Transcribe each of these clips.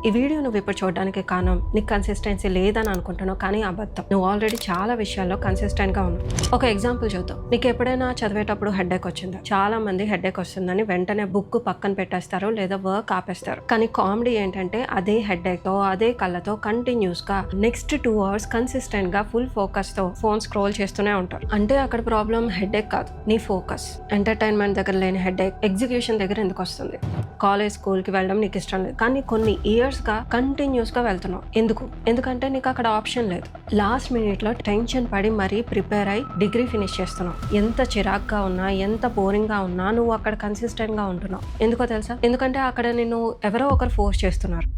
ఈ వీడియో నువ్వు ఇప్పుడు చూడడానికి కారణం నీకు కన్సిస్టెన్సీ లేదని అనుకుంటున్నావు, కానీ అబద్ధం. నువ్వు ఆల్రెడీ చాలా విషయాల్లో కన్సిస్టెంట్ గా ఉన్నావు. ఒక ఎగ్జాంపుల్ చూద్దాం. నీకు ఎప్పుడైనా చదివేటప్పుడు హెడేక్ వచ్చిందా? చాలా మంది హెడేక్ వస్తుందని వెంటనే బుక్ పక్కన పెట్టేస్తారు లేదా వర్క్ ఆపేస్తారు. కానీ కామెడీ ఏంటంటే అదే హెడేక్ తో అదే కళ్ళతో కంటిన్యూస్ గా నెక్స్ట్ 2 hours కన్సిస్టెంట్ గా ఫుల్ ఫోకస్ తో ఫోన్ స్క్రోల్ చేస్తూనే ఉంటారు. అంటే అక్కడ ప్రాబ్లం హెడేక్ కాదు, నీ ఫోకస్. ఎంటర్టైన్మెంట్ దగ్గర లేని హెడేక్ ఎగ్జిక్యూషన్ దగ్గర ఎందుకు వస్తుంది? కాలేజ్ స్కూల్ కి వెళ్ళడం నీకు ఇష్టం లేదు, కానీ కొన్ని ఇయర్స్ గా కంటిన్యూస్ గా వెళ్తున్నావు. ఎందుకంటే నీకు అక్కడ ఆప్షన్ లేదు. లాస్ట్ మినిట్ లో టెన్షన్ పడి మరీ ప్రిపేర్ అయి డిగ్రీ ఫినిష్ చేస్తున్నావు. ఎంత చిరాగ్గా ఉన్నా, ఎంత బోరింగ్ గా ఉన్నా నువ్వు అక్కడ కన్సిస్టెంట్ గా ఉంటున్నావు. ఎందుకో తెలుసా? ఎందుకంటే అక్కడ నిన్ను ఎవరో ఒకరు ఫోర్స్ చేస్తున్నారు.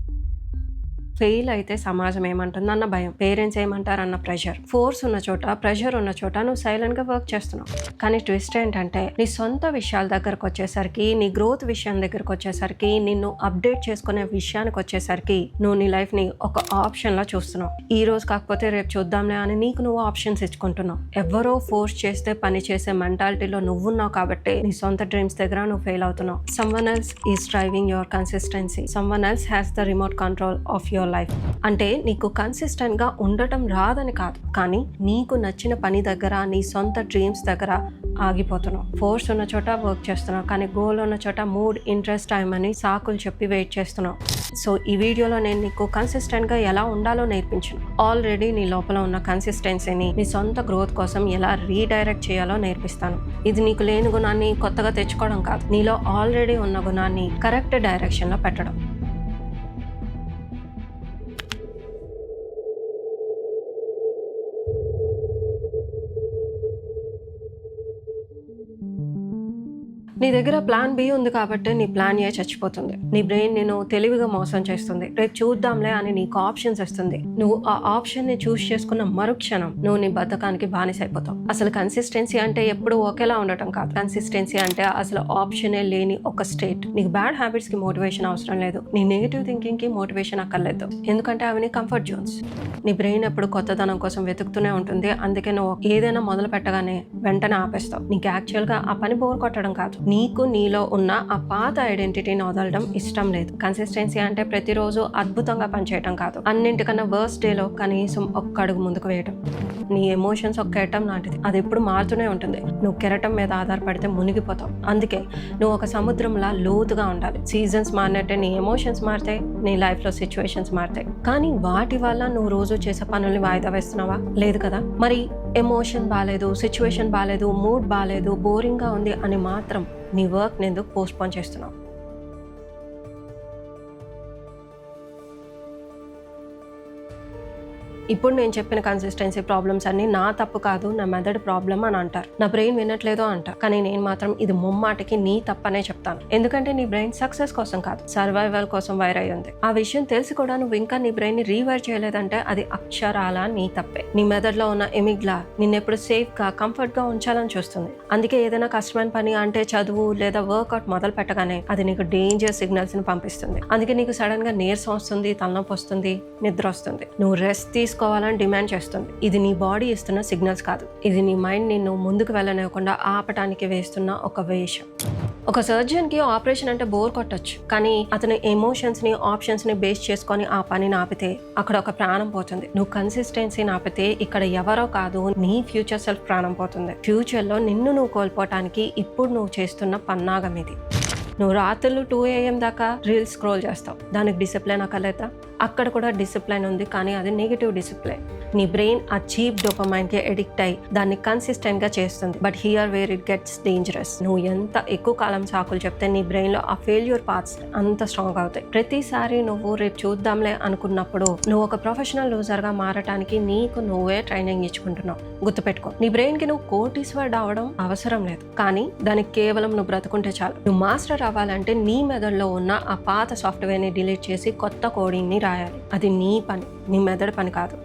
ఫెయిల్ అయితే సమాజం ఏమంటుంది అన్న భయం, పేరెంట్స్ ఏమంటారన్న ప్రెషర్. ఫోర్స్ ఉన్న చోట, ప్రెషర్ ఉన్న చోట నువ్వు సైలెంట్ గా వర్క్ చేస్తున్నావు. కానీ ట్విస్ట్ ఏంటంటే నీ సొంత విషయాల దగ్గరకు వచ్చేసరికి, నీ గ్రోత్ విషయం దగ్గరకు వచ్చేసరికి, నిన్ను అప్డేట్ చేసుకునే విషయానికి వచ్చేసరికి నువ్వు నీ లైఫ్ ని ఒక ఆప్షన్ లా చూస్తున్నావు. ఈ రోజు కాకపోతే రేపు చూద్దాంలే అని నీకు నువ్వు ఆప్షన్స్ ఇచ్చుకుంటున్నావు. ఎవరో ఫోర్స్ చేస్తే పని చేసే మెంటాలిటీలో నువ్వున్నావు కాబట్టి నీ సొంత డ్రీమ్స్ దగ్గర నువ్వు ఫెయిల్ అవుతున్నావు. Someone else is driving your consistency. Someone else has the remote control of your life. అంటే నీకు కన్సిస్టెంట్ గా ఉండటం రాదని కాదు, కానీ నీకు నచ్చిన పని దగ్గర, నీ సొంత డ్రీమ్స్ దగ్గర ఆగిపోతున్నావు. ఫోర్స్ ఉన్న చోట వర్క్ చేస్తున్నావు, కానీ గోల్ ఉన్న చోట మూడ్, ఇంట్రెస్ట్, టైం అని సాకులు చెప్పి వెయిట్ చేస్తున్నావు. సో ఈ వీడియోలో నేను నీకు కన్సిస్టెంట్ గా ఎలా ఉండాలో నేర్పించాను. ఆల్రెడీ నీ లోపల ఉన్న కన్సిస్టెన్సీని నీ సొంత గ్రోత్ కోసం ఎలా రీడైరెక్ట్ చేయాలో నేర్పిస్తాను. ఇది నీకు లేని గుణాన్ని కొత్తగా తెచ్చుకోవడం కాదు, నీలో ఆల్రెడీ ఉన్న గుణాన్ని కరెక్ట్ డైరెక్షన్ లో పెట్టడం. నీ దగ్గర ప్లాన్ బి ఉంది కాబట్టి నీ ప్లాన్ ఏ చచ్చిపోతుంది. నీ బ్రెయిన్ నేను తెలివిగా మోసం చేస్తుంది. రేపు చూద్దాంలే అని నీకు ఆప్షన్స్ ఇస్తుంది. నువ్వు ఆ ఆప్షన్ ని చూస్ చేసుకున్న మరుక్షణం నువ్వు నీ బద్ధకానికి బానిస అయిపోతావు. అసలు కన్సిస్టెన్సీ అంటే ఎప్పుడు ఒకేలా ఉండటం కాదు. కన్సిస్టెన్సీ అంటే అసలు ఆప్షనే లేని ఒక స్టేట్. నీకు బ్యాడ్ హ్యాబిట్స్ కి మోటివేషన్ అవసరం లేదు, నీ నెగిటివ్ థింకింగ్ కి మోటివేషన్ అక్కర్లేదు. ఎందుకంటే అవి నీ కంఫర్ట్ జోన్స్. నీ బ్రెయిన్ ఎప్పుడు కొత్తదనం కోసం వెతుకుతూనే ఉంటుంది. అందుకే నువ్వు ఏదైనా మొదలు పెట్టగానే వెంటనే ఆపేస్తావు. నీకు యాక్చువల్ గా ఆ పని బోర్ కొట్టడం కాదు, నీకు నీలో ఉన్న ఆ పాత ఐడెంటిటీని వదలడం ఇష్టం లేదు. కన్సిస్టెన్సీ అంటే ప్రతిరోజు అద్భుతంగా పనిచేయటం కాదు, అన్నింటికన్నా వర్స్ట్ డేలో కనీసం ఒక్క అడుగు ముందుకు వేయటం. నీ ఎమోషన్స్ ఒక కెరటం లాంటిది, అది ఎప్పుడు మారుతూనే ఉంటుంది. నువ్వు కెరటం మీద ఆధారపడితే మునిగిపోతావు. అందుకే నువ్వు ఒక సముద్రంలా లోతుగా ఉండాలి. సీజన్స్ మారినట్టే నీ ఎమోషన్స్ మారుతాయి, నీ లైఫ్ లో సిచ్యువేషన్స్ మారుతాయి. కానీ వాటి వల్ల నువ్వు రోజు చేసే పనుల్ని వాయిదా వేస్తున్నావా? లేదు కదా. మరి ఎమోషన్ బాలేదు, సిచ్యువేషన్ బాలేదు, మూడ్ బాలేదు, బోరింగ్ గా ఉంది అని మాత్రం నీ వర్క్ ఎందుకు పోస్ట్పోన్ చేస్తున్నావు? ఇప్పుడు నేను చెప్పిన కన్సిస్టెన్సీ ప్రాబ్లమ్స్ అన్ని నా తప్పు కాదు, నా మెథడ్ ప్రాబ్లమ్ అని అంటారు. నా బ్రెయిన్ వినట్లేదో అంట, కానీ నేను మాత్రం ఇది ముమ్మాటికి నీ తప్పనే చెప్తాను. ఎందుకంటే నీ బ్రెయిన్ సక్సెస్ కోసం కాదు, సర్వైవల్ కోసం వైర్ అయ్యి ఉంది. ఆ విషయం తెలిసి కూడా నువ్వు ఇంకా నీ బ్రెయిన్ ని రీవైర్ చేయలేదంటే అది అక్షరాల నీ తప్పే. నీ మెథడ్ లో ఉన్న ఎమిగ్లా నిన్నెప్పుడు సేఫ్ గా, కంఫర్ట్ గా ఉంచాలని చూస్తుంది. అందుకే ఏదైనా కష్టమైన పని అంటే చదువు లేదా వర్కౌట్ మొదలు పెట్టగానే అది నీకు డేంజర్ సిగ్నల్స్ ని పంపిస్తుంది. అందుకే నీకు సడన్ గా నీరసం వస్తుంది, తలనొప్పి వస్తుంది, నిద్ర వస్తుంది. నువ్వు రెస్ట్ తీసుకోవాలని డిమాండ్ చేస్తుంది. ఇది నీ బాడీ ఇస్తున్న సిగ్నల్స్ కాదు, ఇది నీ మైండ్ నిన్ను ముందుకు వెళ్ళనివ్వకుండా ఆపటానికి వేస్తున్న ఒక వేషం. ఒక సర్జన్ కి ఆపరేషన్ అంటే బోర్ కొట్టొచ్చు, కానీ అతని ఎమోషన్స్ ని, ఆప్షన్స్ ని బేస్ చేసుకొని ఆ పనిని ఆపితే అక్కడ ఒక ప్రాణం పోతుంది. నువ్వు కన్సిస్టెన్సీని ఆపితే ఇక్కడ ఎవరో కాదు, నీ ఫ్యూచర్ సెల్ఫ్ ప్రాణం పోతుంది. ఫ్యూచర్ లో నిన్ను నువ్వు కోల్పోవటానికి ఇప్పుడు నువ్వు చేస్తున్న పన్నాగం ఇది. నువ్వు రాత్రులు 2 AM దాకా రీల్స్ స్క్రోల్ చేస్తావు, దానికి డిసిప్లైన్ అక్కర్లేదా? అక్కడ కూడా డిసిప్లైన్ ఉంది, కానీ అది నెగిటివ్ డిసిప్లైన్. నీ బ్రెయిన్ ఆ చీప్ డోపమైన్ కి ఎడిక్ట్ అయి దాన్ని కన్సిస్టెంట్ గా చేస్తుంది. But here where it gets dangerous. నువ్వు ఎంత ఎక్కువ కాలం సాకులు చెప్తే నీ బ్రెయిన్ లో ఆ ఫెయిల్యూర్ పార్ట్స్ అంత స్ట్రాంగ్ అవుతాయి. ప్రతిసారి నువ్వు రేపు చూద్దాంలే అనుకున్నప్పుడు నువ్వు ఒక ప్రొఫెషనల్ లూజర్ గా మారటానికి నీకు నువ్వే ట్రైనింగ్ ఇచ్చుకుంటున్నావు. గుర్తుపెట్టుకో, నీ బ్రెయిన్ కి నువ్వు కోటీశ్వరుడు అవడం అవసరం లేదు, కానీ దానికి కేవలం నువ్వు బ్రతుకుంటే చాలు. నువ్వు మాస్టర్ అవ్వాలంటే నీ మెదడులో ఉన్న ఆ పాత సాఫ్ట్వేర్ ని డిలీట్ చేసి కొత్త కోడింగ్ ని రాయాలి. అది నీ పని, నీ మెదడు పని కాదు.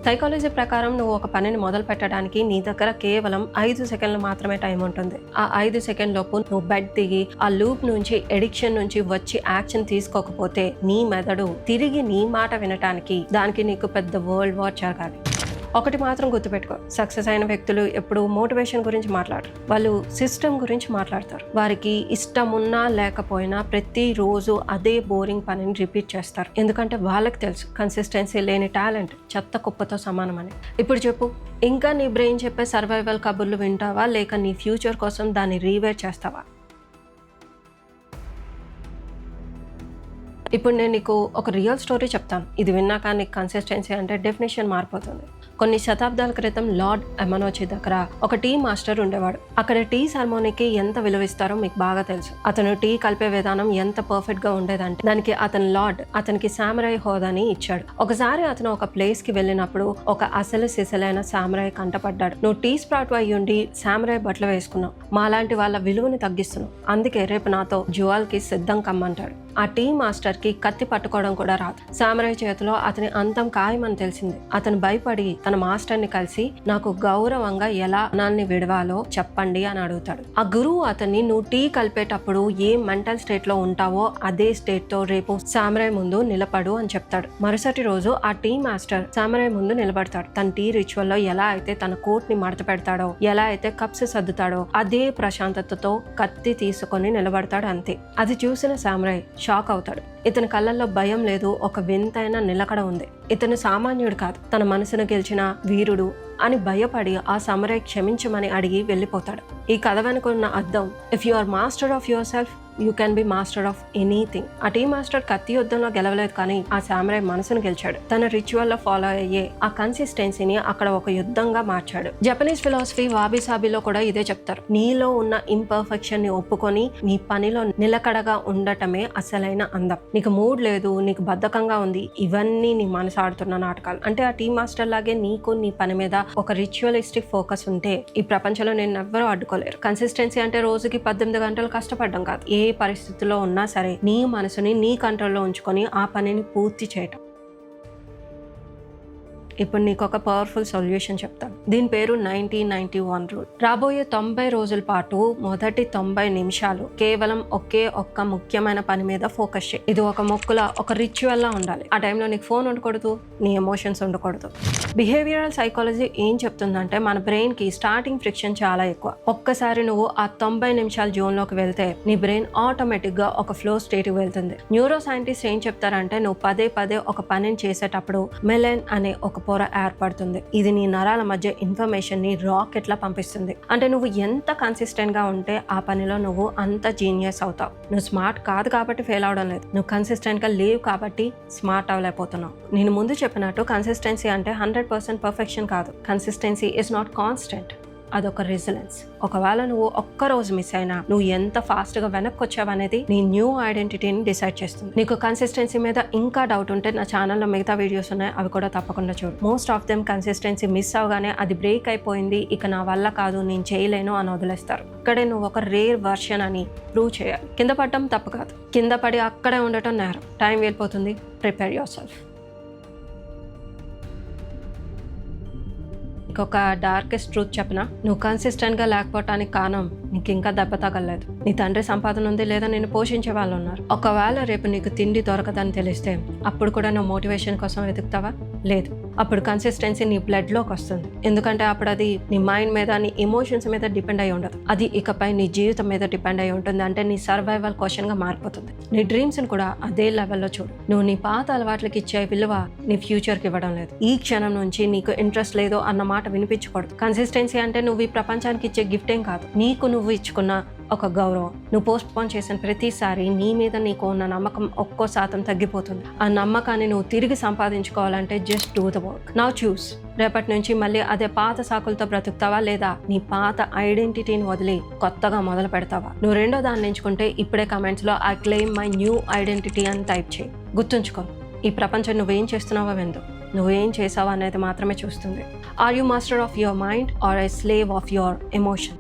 సైకాలజీ ప్రకారం నువ్వు ఒక పనిని మొదలు పెట్టడానికి నీ దగ్గర కేవలం 5 సెకండ్లు మాత్రమే టైం ఉంటుంది. ఆ 5 సెకండ్ లోపు నువ్వు బెడ్ దిగి ఆ లూప్ నుంచి, ఎడిక్షన్ నుంచి వచ్చి యాక్షన్ తీసుకోకపోతే నీ మెదడు తిరిగి నీ మాట వినటానికి దానికి నీకు పెద్ద వరల్డ్ వార్ జరగాలి. ఒకటి మాత్రం గుర్తుపెట్టుకో, సక్సెస్ అయిన వ్యక్తులు ఎప్పుడు మోటివేషన్ గురించి మాట్లాడరు, వాళ్ళు సిస్టమ్ గురించి మాట్లాడతారు. వారికి ఇష్టం ఉన్నా లేకపోయినా ప్రతిరోజు అదే బోరింగ్ పనిని రిపీట్ చేస్తారు. ఎందుకంటే వాళ్ళకి తెలుసు కన్సిస్టెన్సీ లేని టాలెంట్ చెత్త కుప్పతో సమానమని. ఇప్పుడు చెప్పు, ఇంకా నీ బ్రెయిన్ చెప్పే సర్వైవల్ కబుర్లు వింటావా, లేక నీ ఫ్యూచర్ కోసం దాన్ని రీవేర్ చేస్తావా? ఇప్పుడు నేను నీకు ఒక రియల్ స్టోరీ చెప్తాను. ఇది విన్నాక నీకు కన్సిస్టెన్సీ అంటే డెఫినేషన్ మారిపోతుంది. కొన్ని శతాబ్దాల క్రితం లార్డ్ ఎమనోచి దగ్గర ఒక టీ మాస్టర్ ఉండేవాడు. అక్కడ టీ సెరమోనీకి ఎంత విలువిస్తారో మీకు బాగా తెలుసు. అతను టీ కలిపే విధానం ఎంత పర్ఫెక్ట్ గా ఉండేదంటే దానికి అతనికి సామురాయ్ హోదాని ఇచ్చాడు. ఒకసారి అతను ఒక ప్లేస్ కి వెళ్ళినప్పుడు ఒక అసలు సిసలైన సామురాయ్ కంటపడ్డాడు. నువ్వు టీ స్ప్రౌట్ అయ్యుండి సామురాయ్ బట్టలు వేసుకున్నావు, మాలాంటి వాళ్ళ విలువని తగ్గిస్తున్నావు, అందుకే రేపు నాతో జ్యువెల్ కి సిద్ధం కమ్మంటాడు. ఆ టీ మాస్టర్ కి కత్తి పట్టుకోవడం కూడా రాదు. సామురాయ్ చేతిలో అతని అంతం ఖాయమని తెలిసింది. అతను భయపడి తన మాస్టర్ ని కలిసి నాకు గౌరవంగా ఎలా అనాన్ని విడవాలో చెప్పండి అని అడుగుతాడు. ఆ గురువు అతన్ని నువ్వు టీ కలిపేటప్పుడు ఏ మెంటల్ స్టేట్ లో ఉంటావో అదే స్టేట్ తో రేపు సామురాయ్ ముందు నిలబడు అని చెప్తాడు. మరుసటి రోజు ఆ టీ మాస్టర్ సామురాయ్ ముందు నిలబడతాడు. తన టీ రిచువల్ లో ఎలా అయితే తన కోట్ ని మడత పెడతాడో, ఎలా అయితే కప్స్ సర్దుతాడో అదే ప్రశాంతతతో కత్తి తీసుకొని నిలబడతాడు. అంతే. అది చూసిన సామురాయ్ షాక్ అవుతాడు. ఇతని కళ్ళల్లో భయం లేదు, ఒక వింతైన నిలకడ ఉంది. ఇతను సామాన్యుడు కాదు, తన మనసును గెలిచిన వీరుడు అని భయపడి ఆ సామురాయ్ క్షమించమని అడిగి వెళ్ళిపోతాడు. ఈ కథ వెనుక ఉన్న అర్థం, if you are master of yourself you can be master of anything. ఆ టీ మాస్టర్ కత్తి యుద్ధంలో గెలవలేదు, కానీ ఆ సామురాయ్ మనసును గెలిచాడు. తన రిచువల్ లో ఫాలో అయ్యే ఆ కన్సిస్టెన్సీని అక్కడ ఒక యుద్ధంగా మార్చాడు. జపనీస్ ఫిలాసఫీ వాబీ సాబీలో కూడా ఇదే చెప్తారు. నీలో ఉన్న ఇంపర్ఫెక్షన్ ని ఒప్పుకొని నీ పనిలో నిలకడగా ఉండటమే అసలైన అందం. నీకు మూడ్ లేదు, నీకు బద్ధకంగా ఉంది, ఇవన్నీ నీ మనసు ఆడుతున్న నాటకాలు. అంటే ఆ టీ మాస్టర్ లాగే నీకు నీ పని మీద ఒక రిచువలిస్టిక్ ఫోకస్ ఉంటే ఈ ప్రపంచంలో నేను ఎవ్వరూ అడ్డుకోలేరు. కన్సిస్టెన్సీ అంటే రోజుకి 18 గంటలు కష్టపడడం కాదు. ఏ పరిస్థితిలో ఉన్నా సరే నీ మనసుని నీ కంట్రోల్లో ఉంచుకొని ఆ పనిని పూర్తి చేయటం. ఇప్పుడు నీకు ఒక పవర్ఫుల్ సొల్యూషన్ చెప్తాను. దీని పేరు 90-91 రూల్. రాబోయే 90 రోజుల పాటు మొదటి 90 నిమిషాలు కేవలం ఒకే ఒక్క ముఖ్యమైన పని మీద ఫోకస్ చేయి. ఇది ఒక మొక్కుల ఒక రిచువల్ లా ఉండాలి. ఆ టైంలో నీకు ఫోన్ ఉండకూడదు, నీ ఎమోషన్స్ ఉండకూడదు. బిహేవియరల్ సైకాలజీ ఏం చెప్తుందంటే మన బ్రెయిన్ కి స్టార్టింగ్ ఫ్రిక్షన్ చాలా ఎక్కువ. ఒక్కసారి నువ్వు ఆ 90 నిమిషాల జోన్ లోకి వెళ్తే నీ బ్రెయిన్ ఆటోమేటిక్ గా ఒక ఫ్లో స్టేట్ కి వెళ్తుంది. న్యూరో సైంటిస్ట్ ఏం చెప్తారంటే నువ్వు పదే ఒక పనిని చేసేటప్పుడు మెలైన్ అనే ఒక పొర ఏర్పడుతుంది. ఇది నీ నరాల మధ్య ఇన్ఫర్మేషన్ ని రాకెట్ లా పంపిస్తుంది. అంటే నువ్వు ఎంత కన్సిస్టెంట్ గా ఉంటే ఆ పనిలో నువ్వు అంత జీనియస్ అవుతావు. నువ్వు స్మార్ట్ కాదు కాబట్టి ఫెయిల్ అవడం లేదు, నువ్వు కన్సిస్టెంట్ గా లేవు కాబట్టి స్మార్ట్ అవ్వలేకపోతున్నావు. నేను ముందు చెప్పినట్టు కన్సిస్టెన్సీ అంటే 100% పర్ఫెక్షన్ కాదు. కన్సిస్టెన్సీ ఇస్ నాట్ కాన్స్టెంట్, అదొక రెసిలెన్స్. ఒకవేళ నువ్వు ఒక్క రోజు మిస్ అయినా నువ్వు ఎంత ఫాస్ట్ గా వెనక్కి వచ్చావనేది నీ న్యూ ఐడెంటిటీని డిసైడ్ చేస్తుంది. నీకు కన్సిస్టెన్సీ మీద ఇంకా డౌట్ ఉంటే నా ఛానల్లో మిగతా వీడియోస్ ఉన్నాయి, అవి కూడా తప్పకుండా చూడు. Most of them consistency miss అవగానే అది బ్రేక్ అయిపోయింది, ఇక నా వల్ల కాదు, నేను చేయలేను అని వదిలేస్తారు. ఇక్కడే నువ్వు ఒక రేర్ వర్షన్ అని ప్రూవ్ చేయాలి. కింద పడటం తప్పు కాదు, కింద పడి అక్కడే ఉండటం నేరం. టైం వెళ్ళిపోతుంది, ప్రిపేర్ యువర్ సెల్ఫ్. ఒక డార్కెస్ట్ ట్రూత్ చెప్పనా, నువ్వు కన్సిస్టెంట్ గా లేకపోవటానికి కారణం నీకు ఇంకా దెబ్బ తగలలేదు. నీ తండ్రి సంపాదన ఉంది, లేదా నేను పోషించే వాళ్ళు ఉన్నారు. ఒకవేళ రేపు నీకు తిండి దొరకదని తెలిస్తే అప్పుడు కూడా నువ్వు మోటివేషన్ కోసం వెతుకుతావా? లేదు. అప్పుడు కన్సిస్టెన్సీ నీ బ్లడ్ లోకి వస్తుంది. ఎందుకంటే అప్పుడు అది నీ మైండ్ మీద, నీ ఎమోషన్స్ మీద డిపెండ్ అయి ఉండదు. అది ఇకపై నీ జీవితం మీద డిపెండ్ అయి ఉంటుంది. అంటే నీ సర్వైవల్ క్వశ్చన్ గా మారిపోతుంది. నీ డ్రీమ్స్ ని కూడా అదే లెవెల్లో చూడు. నువ్వు నీ పాత అలవాట్లకి ఇచ్చే విలువ నీ ఫ్యూచర్ కి ఇవ్వడం లేదు. ఈ క్షణం నుంచి నీకు ఇంట్రెస్ట్ లేదు అన్న మాట వినిపించకూడదు. కన్సిస్టెన్సీ అంటే నువ్వు ఈ ప్రపంచానికి ఇచ్చే గిఫ్ట్ ఏం కాదు, నీకు నువ్వు ఇచ్చుకున్న ఒక గౌరవం. నువ్వు పోస్ట్ పోన్ చేసిన ప్రతిసారి నీ మీద నీకు ఉన్న నమ్మకం 1% తగ్గిపోతుంది. ఆ నమ్మకాన్ని నువ్వు తిరిగి సంపాదించుకోవాలంటే just do the work. Now చూస్. రేపటి నుంచి మళ్ళీ అదే పాత సాకులతో బ్రతుకుతావా, లేదా నీ పాత ఐడెంటిటీని వదిలి కొత్తగా మొదలు పెడతావా? నువ్వు రెండో దాన్ని ఎంచుకుంటే ఇప్పుడే కమెంట్స్ లో I claim my new identity అని టైప్ చేయి. గుర్తుంచుకో, ఈ ప్రపంచం నువ్వేం చేస్తున్నావో వెందు, నువ్వేం చేసావా అనేది మాత్రమే చూస్తుంది. Are you master of your mind or a slave of your emotion?